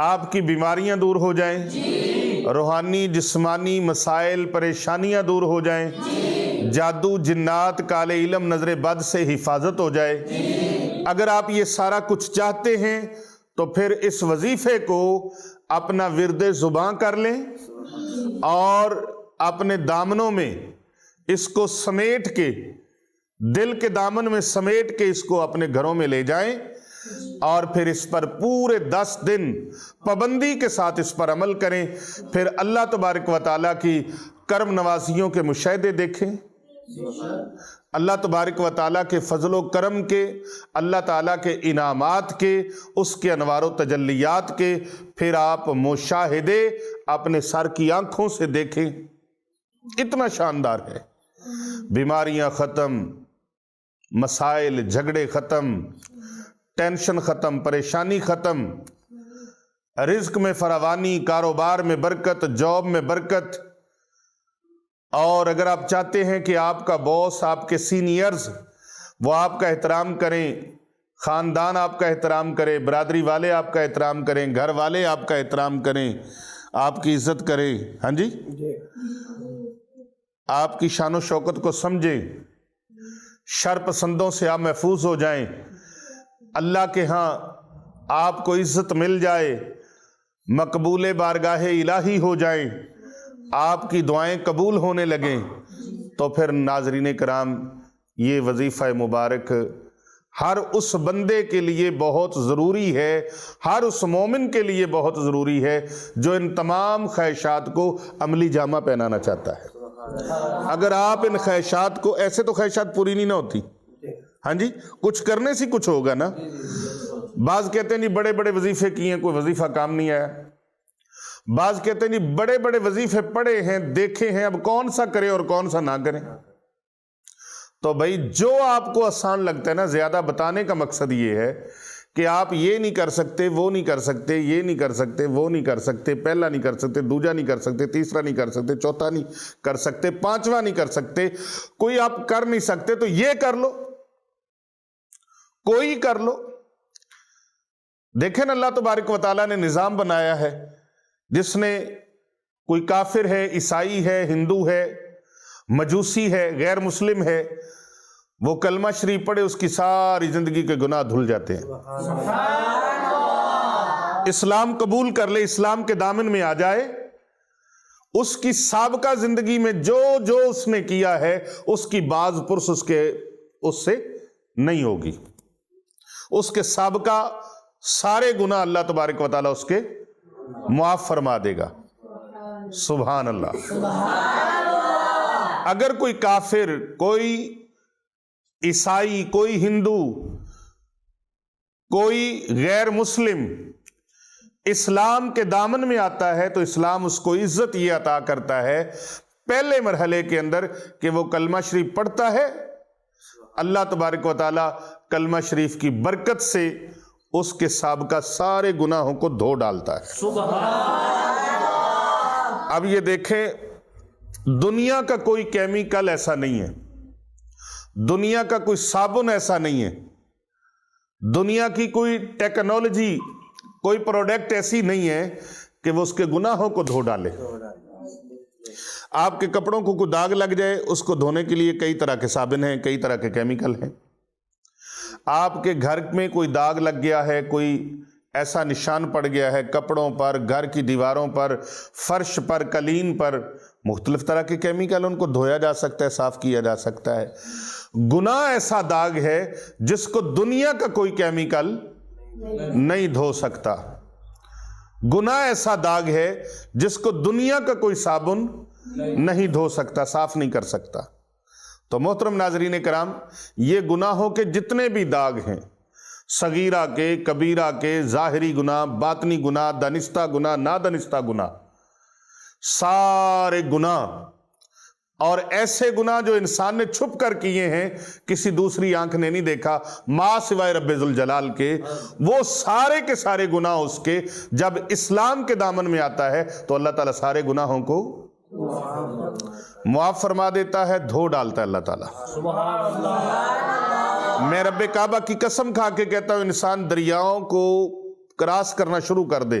آپ کی بیماریاں دور ہو جائیں، روحانی جسمانی مسائل پریشانیاں دور ہو جائیں، جادو جنات کالے علم نظر بد سے حفاظت ہو جائے۔ اگر آپ یہ سارا کچھ چاہتے ہیں تو پھر اس وظیفے کو اپنا ورد زباں کر لیں اور اپنے دامنوں میں اس کو سمیٹ کے، دل کے دامن میں سمیٹ کے اس کو اپنے گھروں میں لے جائیں اور پھر اس پر پورے 10 دن پابندی کے ساتھ اس پر عمل کریں۔ پھر اللہ تبارک و تعالیٰ کی کرم نوازیوں کے مشاہدے دیکھیں، اللہ تبارک و تعالیٰ کے فضل و کرم کے، اللہ تعالیٰ کے انعامات کے، اس کے انوار و تجلیات کے پھر آپ مشاہدے اپنے سر کی آنکھوں سے دیکھیں۔ اتنا شاندار ہے، بیماریاں ختم، مسائل جھگڑے ختم، ٹینشن ختم، پریشانی ختم، رزق میں فراوانی، کاروبار میں برکت، جاب میں برکت۔ اور اگر آپ چاہتے ہیں کہ آپ کا باس، آپ کے سینئرز وہ آپ کا احترام کریں، خاندان آپ کا احترام کرے، برادری والے آپ کا احترام کریں، گھر والے آپ کا احترام کریں، آپ کی عزت کریں، ہاں جی، آپ کی شان و شوکت کو سمجھیں، شر پسندوں سے آپ محفوظ ہو جائیں، اللہ کے ہاں آپ کو عزت مل جائے، مقبول بارگاہ الہی ہو جائیں، آپ کی دعائیں قبول ہونے لگیں، تو پھر ناظرین کرام یہ وظیفہ مبارک ہر اس بندے کے لیے بہت ضروری ہے، ہر اس مومن کے لیے بہت ضروری ہے جو ان تمام خواہشات کو عملی جامہ پہنانا چاہتا ہے۔ اگر آپ ان خواہشات کو، ایسے تو خواہشات پوری نہیں نہ ہوتی، ہاں جی، کچھ کرنے سے کچھ ہوگا نا۔ بعض کہتے ہیں نہیں بڑے بڑے وظیفے کیے ہیں، کوئی وظیفہ کام نہیں آیا۔ بعض کہتے ہیں نہیں بڑے بڑے وظیفے پڑھے ہیں، دیکھے ہیں، اب کون سا کرے اور کون سا نہ کرے۔ تو بھائی جو آپ کو آسان لگتا ہے نا، زیادہ بتانے کا مقصد یہ ہے کہ آپ یہ نہیں کر سکتے، وہ نہیں کر سکتے، یہ نہیں کر سکتے، وہ نہیں کر سکتے، پہلا نہیں کر سکتے، دوجا نہیں کر سکتے، تیسرا نہیں کر سکتے، چوتھا نہیں کر سکتے، پانچواں نہیں کر سکتے، کوئی آپ کر نہیں سکتے تو یہ کر لو، کوئی کر لو۔ دیکھیں اللہ تبارک و تعالیٰ نے نظام بنایا ہے، جس نے، کوئی کافر ہے، عیسائی ہے، ہندو ہے، مجوسی ہے، غیر مسلم ہے، وہ کلمہ شریف پڑھے اس کی ساری زندگی کے گناہ دھل جاتے ہیں۔ اسلام قبول کر لے، اسلام کے دامن میں آ جائے، اس کی سابقہ زندگی میں جو جو اس نے کیا ہے اس کی باز پرس اس سے نہیں ہوگی، اس کے سابقہ سارے گناہ اللہ تبارک و تعالیٰ اس کے معاف فرما دے گا۔ سبحان اللہ۔ اگر کوئی کافر، کوئی عیسائی، کوئی ہندو، کوئی غیر مسلم اسلام کے دامن میں آتا ہے تو اسلام اس کو عزت یہ عطا کرتا ہے پہلے مرحلے کے اندر کہ وہ کلمہ شریف پڑھتا ہے، اللہ تبارک و تعالیٰ کلمہ شریف کی برکت سے اس کے سابقہ سارے گناہوں کو دھو ڈالتا ہے۔ اب یہ دیکھیں، دنیا کا کوئی کیمیکل ایسا نہیں ہے، دنیا کا کوئی صابن ایسا نہیں ہے، دنیا کی کوئی ٹیکنالوجی، کوئی پروڈکٹ ایسی نہیں ہے کہ وہ اس کے گناہوں کو دھو ڈالے۔ آپ کے کپڑوں کو کوئی داغ لگ جائے، اس کو دھونے کے لیے کئی طرح کے صابن ہیں، کئی طرح کے کیمیکل ہیں۔ آپ کے گھر میں کوئی داغ لگ گیا ہے، کوئی ایسا نشان پڑ گیا ہے کپڑوں پر، گھر کی دیواروں پر، فرش پر، قالین پر، مختلف طرح کے کیمیکل، ان کو دھویا جا سکتا ہے، صاف کیا جا سکتا ہے۔ گناہ ایسا داغ ہے جس کو دنیا کا کوئی کیمیکل نہیں دھو سکتا، گناہ ایسا داغ ہے جس کو دنیا کا کوئی صابن نہیں دھو سکتا، صاف نہیں کر سکتا۔ تو محترم ناظرین کرام، یہ گناہوں کے جتنے بھی داغ ہیں، صغیرہ کے، کبیرہ کے، ظاہری گناہ، باطنی گناہ، دانستہ گناہ، نادانستہ گناہ، سارے گناہ، اور ایسے گناہ جو انسان نے چھپ کر کیے ہیں، کسی دوسری آنکھ نے نہیں دیکھا، ماں سوائے رب ذوالجلال کے، وہ سارے کے سارے گناہ اس کے جب اسلام کے دامن میں آتا ہے تو اللہ تعالیٰ سارے گناہوں کو معاف فرما دیتا ہے، دھو ڈالتا ہے اللہ تعالیٰ۔ میں رب کعبہ کی قسم کھا کے کہتا ہوں، انسان دریاؤں کو کراس کرنا شروع کر دے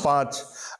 5।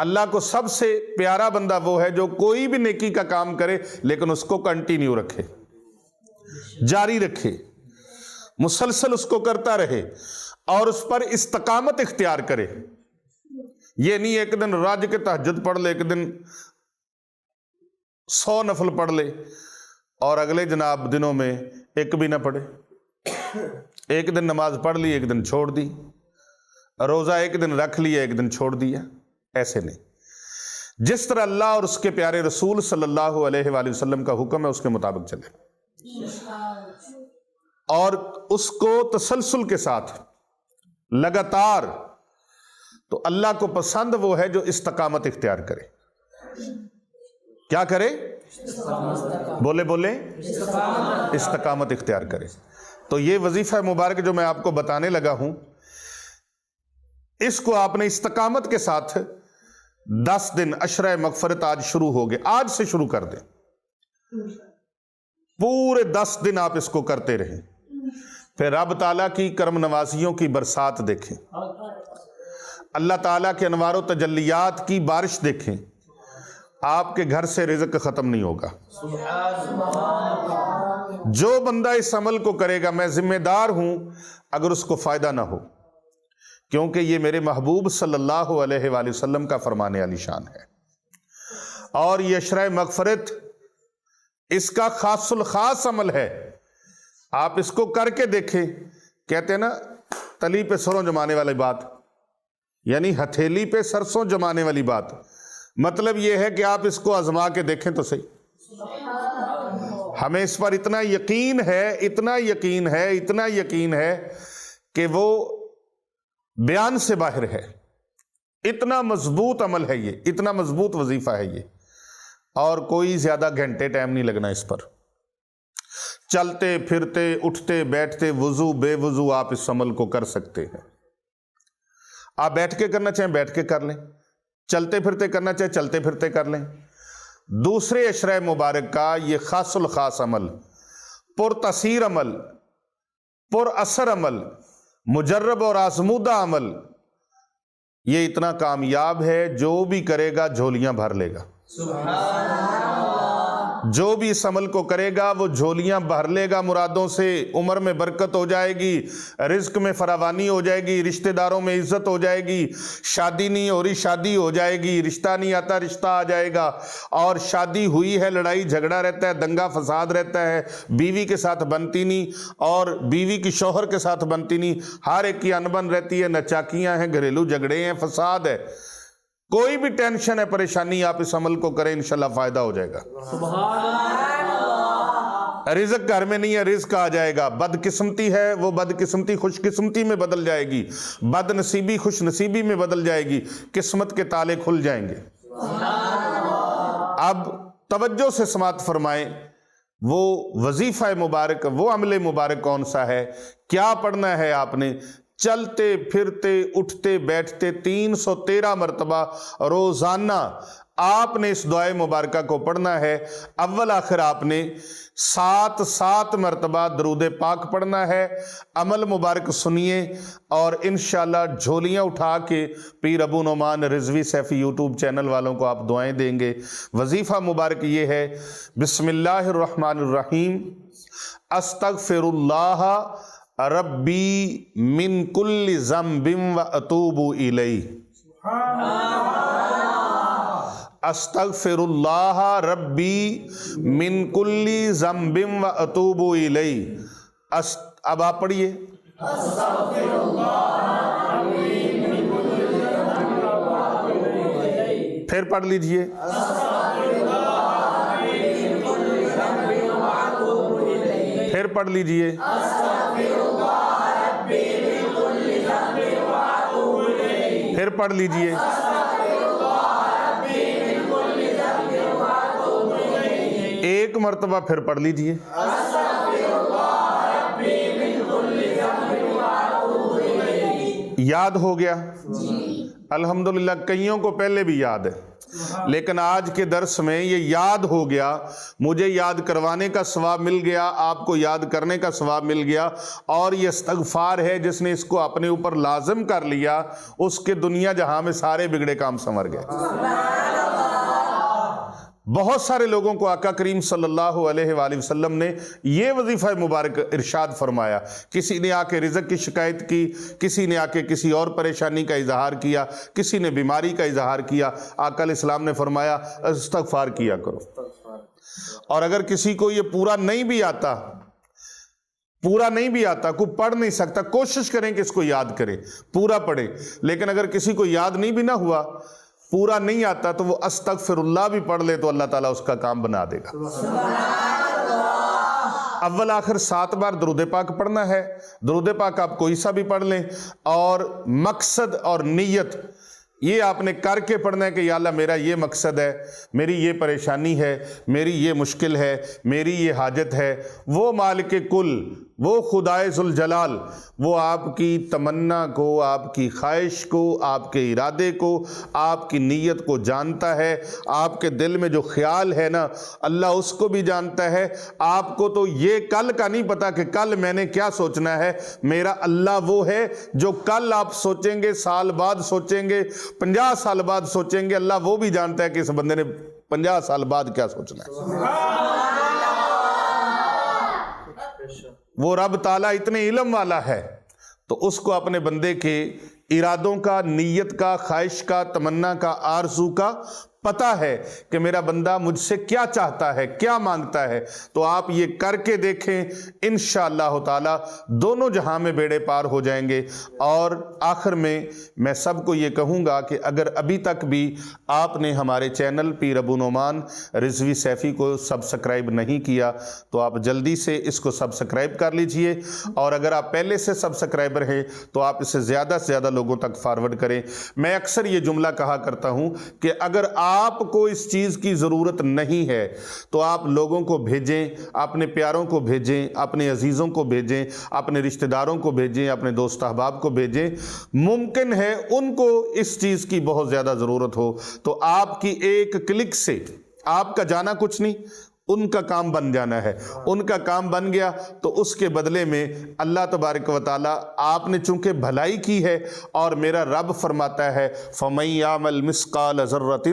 اللہ کو سب سے پیارا بندہ وہ ہے جو کوئی بھی نیکی کا کام کرے لیکن اس کو کنٹینیو رکھے، جاری رکھے، مسلسل اس کو کرتا رہے اور اس پر استقامت اختیار کرے۔ یہ نہیں ایک دن راج کے تہجد پڑھ لے، ایک دن 100 نفل پڑھ لے اور اگلے جناب دنوں میں ایک بھی نہ پڑھے، ایک دن نماز پڑھ لی ایک دن چھوڑ دی، روزہ ایک دن رکھ لیا ایک دن چھوڑ دیا، ایسے نہیں۔ جس طرح اللہ اور اس کے پیارے رسول صلی اللہ علیہ وآلہ وسلم کا حکم ہے اس کے مطابق چلے اور اس کو تسلسل کے ساتھ لگاتار۔ تو اللہ کو پسند وہ ہے جو استقامت اختیار کرے۔ کیا کرے؟ بولے بولے استقامت اختیار کرے۔ تو یہ وظیفہ مبارک جو میں آپ کو بتانے لگا ہوں، اس کو آپ نے استقامت کے ساتھ 10 دن عشرہ مغفرت آج شروع ہو گئے، آج سے شروع کر دیں، پورے 10 دن آپ اس کو کرتے رہیں، پھر رب تعالیٰ کی کرم نوازیوں کی برسات دیکھیں، اللہ تعالیٰ کے انوار و تجلیات کی بارش دیکھیں، آپ کے گھر سے رزق ختم نہیں ہوگا۔ جو بندہ اس عمل کو کرے گا، میں ذمہ دار ہوں اگر اس کو فائدہ نہ ہو، کیونکہ یہ میرے محبوب صلی اللہ علیہ وآلہ وسلم کا فرمان علی شان ہے، اور یہ عشرہ مغفرت اس کا خاص الخاص عمل ہے۔ آپ اس کو کر کے دیکھیں، کہتے ہیں نا تلی پہ سروں جمانے والی بات، یعنی ہتھیلی پہ سرسوں جمانے والی بات، مطلب یہ ہے کہ آپ اس کو آزما کے دیکھیں تو صحیح۔ ہمیں اس پر اتنا یقین ہے، اتنا یقین ہے، اتنا یقین ہے کہ وہ بیان سے باہر ہے۔ اتنا مضبوط عمل ہے یہ، اتنا مضبوط وظیفہ ہے یہ، اور کوئی زیادہ گھنٹے ٹائم نہیں لگنا اس پر۔ چلتے پھرتے اٹھتے بیٹھتے وضو بے وضو آپ اس عمل کو کر سکتے ہیں۔ آپ بیٹھ کے کرنا چاہیں بیٹھ کے کر لیں، چلتے پھرتے کرنا چاہیں چلتے پھرتے کر لیں۔ دوسرے عشرہ مبارک کا یہ خاص الخاص عمل، پر تاثیر عمل، پر اثر عمل، مجرب اور آزمودہ عمل، یہ اتنا کامیاب ہے جو بھی کرے گا جھولیاں بھر لے گا۔ جو بھی اس عمل کو کرے گا وہ جھولیاں بھر لے گا مرادوں سے، عمر میں برکت ہو جائے گی، رزق میں فراوانی ہو جائے گی، رشتہ داروں میں عزت ہو جائے گی، شادی نہیں ہو رہی شادی ہو جائے گی، رشتہ نہیں آتا رشتہ آ جائے گا، اور شادی ہوئی ہے لڑائی جھگڑا رہتا ہے، دنگا فساد رہتا ہے، بیوی کے ساتھ بنتی نہیں اور بیوی کی شوہر کے ساتھ بنتی نہیں، ہر ایک کی انبن رہتی ہے، نچاکیاں ہیں، گھریلو جھگڑے ہیں، فساد ہے، کوئی بھی ٹینشن ہے پریشانی، آپ اس عمل کو کریں انشاءاللہ فائدہ ہو جائے گا۔ رزق گھر میں نہیں ہے رزق آ جائے گا، بد قسمتی ہے وہ بد قسمتی خوش قسمتی میں بدل جائے گی، بد نصیبی خوش نصیبی میں بدل جائے گی، قسمت کے تالے کھل جائیں گے۔ اب توجہ سے سماعت فرمائیں، وہ وظیفہ مبارک، وہ عمل مبارک کون سا ہے؟ کیا پڑھنا ہے آپ نے؟ چلتے پھرتے اٹھتے بیٹھتے 313 مرتبہ روزانہ آپ نے اس دعائے مبارکہ کو پڑھنا ہے۔ اول آخر آپ نے 7 مرتبہ درود پاک پڑھنا ہے۔ عمل مبارک سنیے اور انشاءاللہ جھولیاں اٹھا کے پیر ابو نعمان رضوی سیفی یوٹیوب چینل والوں کو آپ دعائیں دیں گے۔ وظیفہ مبارک یہ ہے، بسم اللہ الرحمن الرحیم، استغفر اللہ ربی من کل ذنب و اتوب الیہ، استغفر اللہ ربی من کل ذنب و اتوب الیہ۔ اب آپ پڑھیے، پھر پڑھ لیجئے، پھر پڑھ لیجئے، پھر پڑھ لیجئے، ایک مرتبہ پھر پڑھ لیجئے۔ یاد ہو گیا؟ الحمدللہ کئیوں کو پہلے بھی یاد ہے، لیکن آج کے درس میں یہ یاد ہو گیا، مجھے یاد کروانے کا ثواب مل گیا، آپ کو یاد کرنے کا ثواب مل گیا، اور یہ استغفار ہے جس نے اس کو اپنے اوپر لازم کر لیا، اس کے دنیا جہاں میں سارے بگڑے کام سنور گئے۔ بہت سارے لوگوں کو آقا کریم صلی اللہ علیہ وآلہ وسلم نے یہ وظیفہ مبارک ارشاد فرمایا، کسی نے آ کے رزق کی شکایت کی، کسی نے آ کے کسی اور پریشانی کا اظہار کیا، کسی نے بیماری کا اظہار کیا، آقا علیہ السلام نے فرمایا استغفار کیا کرو۔ اور اگر کسی کو یہ پورا نہیں بھی آتا، کوئی پڑھ نہیں سکتا، کوشش کریں کہ اس کو یاد کرے، پورا پڑھے، لیکن اگر کسی کو یاد نہیں بھی نہ ہوا، پورا نہیں آتا، تو وہ استغفر اللہ بھی پڑھ لے تو اللہ تعالیٰ اس کا کام بنا دے گا۔ اول آخر 7 بار درود پاک پڑھنا ہے، درود پاک آپ کوئی سا بھی پڑھ لیں، اور مقصد اور نیت یہ آپ نے کر کے پڑھنا ہے کہ یا اللہ میرا یہ مقصد ہے، میری یہ پریشانی ہے، میری یہ مشکل ہے، میری یہ حاجت ہے۔ وہ مالک کل، وہ خدائے ذوالجلال، وہ آپ کی تمنا کو، آپ کی خواہش کو، آپ کے ارادے کو، آپ کی نیت کو جانتا ہے۔ آپ کے دل میں جو خیال ہے نا، اللہ اس کو بھی جانتا ہے۔ آپ کو تو یہ کل کا نہیں پتا کہ کل میں نے کیا سوچنا ہے، میرا اللہ وہ ہے جو کل آپ سوچیں گے، سال بعد سوچیں گے، 50 سال بعد سوچیں گے، اللہ وہ بھی جانتا ہے کہ اس بندے نے 50 سال بعد کیا سوچنا ہے۔ وہ رب تعالیٰ اتنے علم والا ہے، تو اس کو اپنے بندے کے ارادوں کا، نیت کا، خواہش کا، تمنا کا، آرزو کا پتہ ہے کہ میرا بندہ مجھ سے کیا چاہتا ہے، کیا مانگتا ہے۔ تو آپ یہ کر کے دیکھیں، انشاءاللہ تعالی دونوں جہاں میں بیڑے پار ہو جائیں گے۔ اور آخر میں سب کو یہ کہوں گا کہ اگر ابھی تک بھی آپ نے ہمارے چینل پیر ابو نعمان رضوی سیفی کو سبسکرائب نہیں کیا تو آپ جلدی سے اس کو سبسکرائب کر لیجئے، اور اگر آپ پہلے سے سبسکرائبر ہیں تو آپ اسے زیادہ سے زیادہ لوگوں تک فارورڈ کریں۔ میں اکثر یہ جملہ کہا کرتا ہوں کہ اگر آپ کو اس چیز کی ضرورت نہیں ہے تو آپ لوگوں کو بھیجیں، اپنے پیاروں کو بھیجیں، اپنے عزیزوں کو بھیجیں، اپنے رشتہ داروں کو بھیجیں، اپنے دوست احباب کو بھیجیں۔ ممکن ہے ان کو اس چیز کی بہت زیادہ ضرورت ہو، تو آپ کی ایک کلک سے آپ کا جانا کچھ نہیں، ان کا کام بن جانا ہے۔ ان کا کام بن گیا تو اس کے بدلے میں اللہ تبارک و تعالیٰ، آپ نے چونکہ بھلائی کی ہے، اور میرا رب فرماتا ہے فَمَن يَعْمَلْ مِثْقَالَ ذَرَّةٍ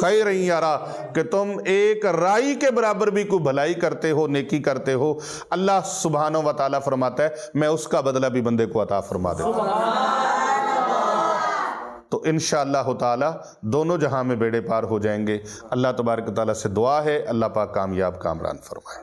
خَيْرًا يَرَهُ، کہ تم ایک رائی کے برابر بھی کوئی بھلائی کرتے ہو، نیکی کرتے ہو، اللہ سبحانہ و تعالیٰ فرماتا ہے میں اس کا بدلہ بھی بندے کو عطا فرما دیتا ہوں۔ تو انشاءاللہ تعالی دونوں جہاں میں بیڑے پار ہو جائیں گے۔ اللہ تبارک و تعالیٰ سے دعا ہے اللہ پاک کامیاب کامران فرمائے۔